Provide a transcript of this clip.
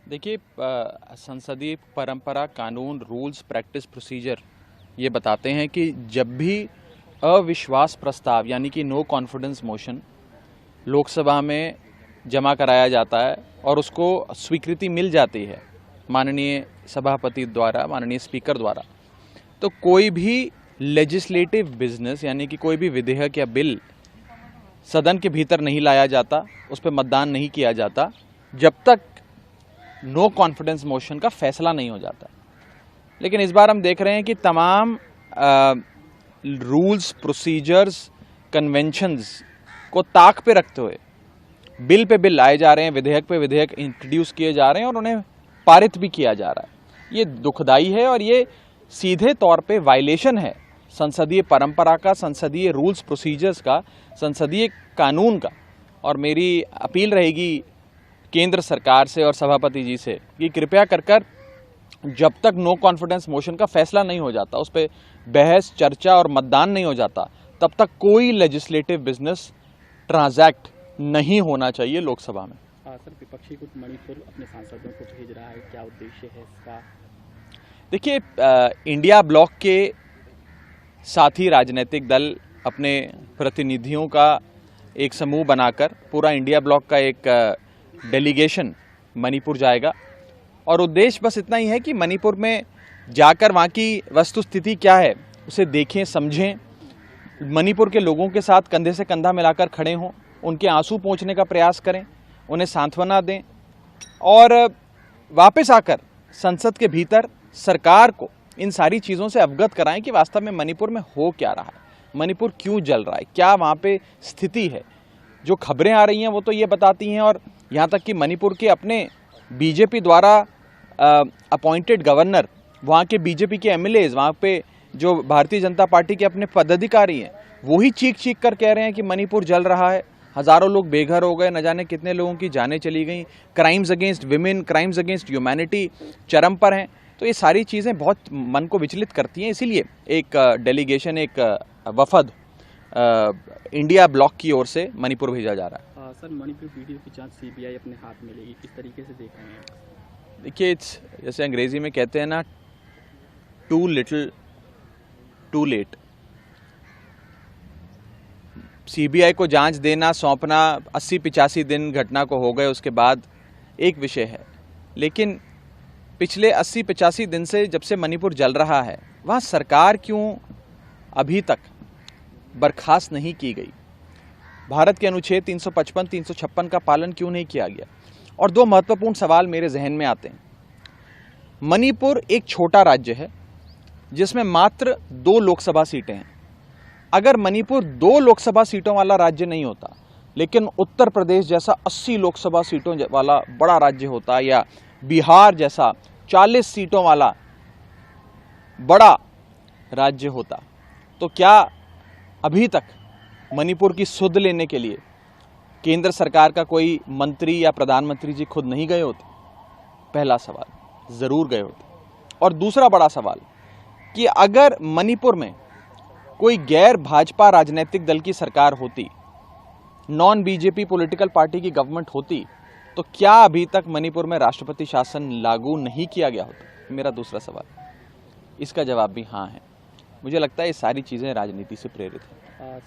देखिए, संसदीय परंपरा, कानून, रूल्स, प्रैक्टिस, प्रोसीजर ये बताते हैं कि जब भी अविश्वास प्रस्ताव यानी कि नो कॉन्फिडेंस मोशन लोकसभा में जमा कराया जाता है और उसको स्वीकृति मिल जाती है माननीय सभापति द्वारा, माननीय स्पीकर द्वारा, तो कोई भी लेजिस्लेटिव बिजनेस यानी कि कोई भी विधेयक या बिल सदन के भीतर नहीं लाया जाता, उस पर मतदान नहीं किया जाता जब तक नो कॉन्फिडेंस मोशन का फैसला नहीं हो जाता। लेकिन इस बार हम देख रहे हैं कि तमाम रूल्स, प्रोसीजर्स, कन्वेंशंस को ताक पे रखते हुए बिल पे बिल लाए जा रहे हैं, विधेयक पे विधेयक इंट्रोड्यूस किए जा रहे हैं और उन्हें पारित भी किया जा रहा है। ये दुखदाई है और ये सीधे तौर पे वायलेशन है संसदीय परंपरा का, संसदीय रूल्स प्रोसीजर्स का, संसदीय कानून का। और मेरी अपील रहेगी केंद्र सरकार से और सभापति जी से कि कृपया कर जब तक नो कॉन्फिडेंस मोशन का फैसला नहीं हो जाता, उस पर बहस, चर्चा और मतदान नहीं हो जाता, तब तक कोई लेजिस्लेटिव बिजनेस ट्रांजैक्ट नहीं होना चाहिए लोकसभा में। सर, विपक्षी गुट मणिपुर अपने सांसदों को भेज रहा है, क्या उद्देश्य है इसका? देखिए, इंडिया ब्लॉक के साथी राजनीतिक दल अपने प्रतिनिधियों का एक समूह बनाकर पूरा इंडिया ब्लॉक का एक डेलीगेशन मणिपुर जाएगा और उद्देश्य बस इतना ही है कि मणिपुर में जाकर वहाँ की वस्तुस्थिति क्या है उसे देखें, समझें, मणिपुर के लोगों के साथ कंधे से कंधा मिलाकर खड़े हों, उनके आंसू पोंछने का प्रयास करें, उन्हें सांत्वना दें और वापस आकर संसद के भीतर सरकार को इन सारी चीज़ों से अवगत कराएं कि वास्तव में मणिपुर में हो क्या रहा है, मणिपुर क्यों जल रहा है, क्या वहाँ पे स्थिति है। जो खबरें आ रही हैं वो तो ये बताती हैं, और यहाँ तक कि मणिपुर के अपने बीजेपी द्वारा अपॉइंटेड गवर्नर, वहाँ के बीजेपी के एमएलएज, वहाँ पे जो भारतीय जनता पार्टी के अपने पदाधिकारी हैं, वही चीख चीख कर कह रहे हैं कि मणिपुर जल रहा है, हज़ारों लोग बेघर हो गए, न जाने कितने लोगों की जानें चली गई, crimes against women, crimes against humanity चरम पर हैं। तो ये सारी चीज़ें बहुत मन को विचलित करती हैं, इसीलिए एक डेलीगेशन, एक वफद इंडिया ब्लॉक की ओर से मणिपुर भेजा जा रहा है। सर, मणिपुर वीडियो की जांच सीबीआई अपने हाथ में लेगी, किस तरीके से देख रहे हैं? देखिए, जैसे अंग्रेजी में कहते हैं ना, too little too late. CBI को जांच देना, सौंपना 80-85 दिन घटना को हो गए उसके बाद एक विषय है, लेकिन पिछले 80-85 दिन से जब से मणिपुर जल रहा है, वहाँ सरकार क्यों अभी तक बर्खास्त नहीं की गई? भारत के अनुच्छेद 355, 356 का पालन क्यों नहीं किया गया? और दो महत्वपूर्ण सवाल मेरे जहन में आते हैं। मणिपुर एक छोटा राज्य है जिसमें मात्र 2 लोकसभा सीटें हैं। अगर मणिपुर 2 लोकसभा सीटों वाला राज्य नहीं होता, लेकिन उत्तर प्रदेश जैसा 80 लोकसभा सीटों वाला बड़ा राज्य होता, या बिहार जैसा 40 सीटों वाला बड़ा राज्य होता, तो क्या अभी तक मणिपुर की सुध लेने के लिए केंद्र सरकार का कोई मंत्री या प्रधानमंत्री जी खुद नहीं गए होते? पहला सवाल, जरूर गए होते। और दूसरा बड़ा सवाल कि अगर मणिपुर में कोई गैर भाजपा राजनीतिक दल की सरकार होती, नॉन बीजेपी पॉलिटिकल पार्टी की गवर्नमेंट होती, तो क्या अभी तक मणिपुर में राष्ट्रपति शासन लागू नहीं किया गया होता? मेरा दूसरा सवाल, इसका जवाब भी हाँ है। मुझे लगता है ये सारी चीज़ें राजनीति से प्रेरित हैं।